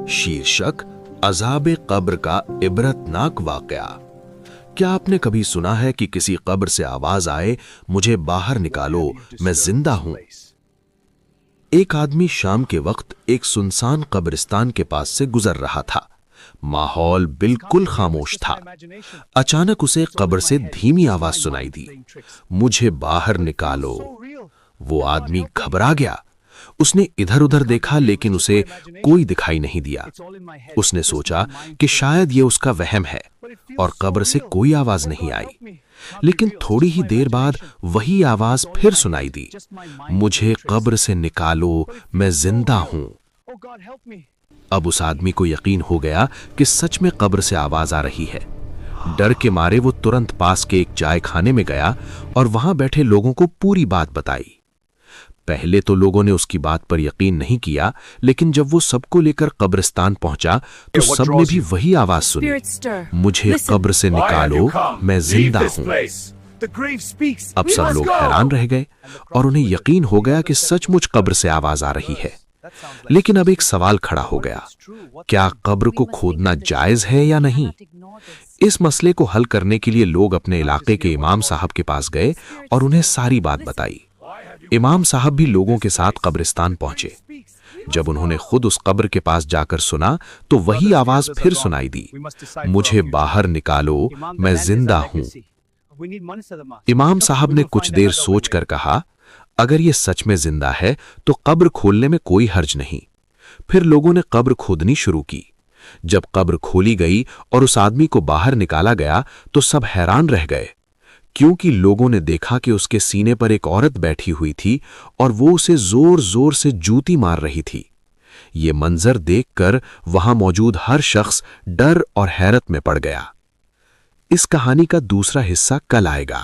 शीर्षक अज़ाब कब्र का इबरतनाक वाक़या। क्या आपने कभी सुना है कि किसी कब्र से आवाज आए, मुझे बाहर निकालो, मैं जिंदा हूं? एक आदमी शाम के वक्त एक सुनसान कब्रिस्तान के पास से गुजर रहा था। माहौल बिल्कुल खामोश था। अचानक उसे कब्र से धीमी आवाज सुनाई दी, मुझे बाहर निकालो। वो आदमी घबरा गया। उसने इधर उधर देखा लेकिन उसे कोई दिखाई नहीं दिया। उसने सोचा कि शायद ये उसका वहम है और कब्र से कोई आवाज नहीं आई। लेकिन थोड़ी ही देर बाद वही आवाज फिर सुनाई दी, मुझे कब्र से निकालो, मैं जिंदा हूं। अब उस आदमी को यकीन हो गया कि सच में कब्र से आवाज आ रही है। डर के मारे वो तुरंत पास के एक चाय खाने में गया और वहां बैठे लोगों को पूरी बात बताई। पहले तो लोगों ने उसकी बात पर यकीन नहीं किया, लेकिन जब वो सबको लेकर कब्रिस्तान पहुंचा तो सबने भी वही आवाज सुनी, मुझे कब्र से निकालो, मैं जिंदा हूं। अब सब लोग हैरान रह गए और उन्हें यकीन हो गया कि सचमुच कब्र से आवाज आ रही है। लेकिन अब एक सवाल खड़ा हो गया, क्या कब्र को खोदना जायज है या नहीं? इस मसले को हल करने के लिए लोग अपने इलाके के इमाम साहब के पास गए और उन्हें सारी बात बताई। इमाम साहब भी लोगों के साथ कब्रिस्तान पहुंचे। जब उन्होंने खुद उस कब्र के पास जाकर सुना तो वही आवाज फिर सुनाई दी, मुझे बाहर निकालो, मैं जिंदा हूं। इमाम साहब ने कुछ देर सोचकर कहा, अगर ये सच में जिंदा है तो कब्र खोलने में कोई हर्ज नहीं। फिर लोगों ने कब्र खोदनी शुरू की। जब कब्र खोली गई और उस आदमी को बाहर निकाला गया तो सब हैरान रह गए, क्योंकि लोगों ने देखा कि उसके सीने पर एक औरत बैठी हुई थी और वो उसे जोर जोर से जूती मार रही थी। ये मंजर देखकर वहां मौजूद हर शख्स डर और हैरत में पड़ गया। इस कहानी का दूसरा हिस्सा कल आएगा।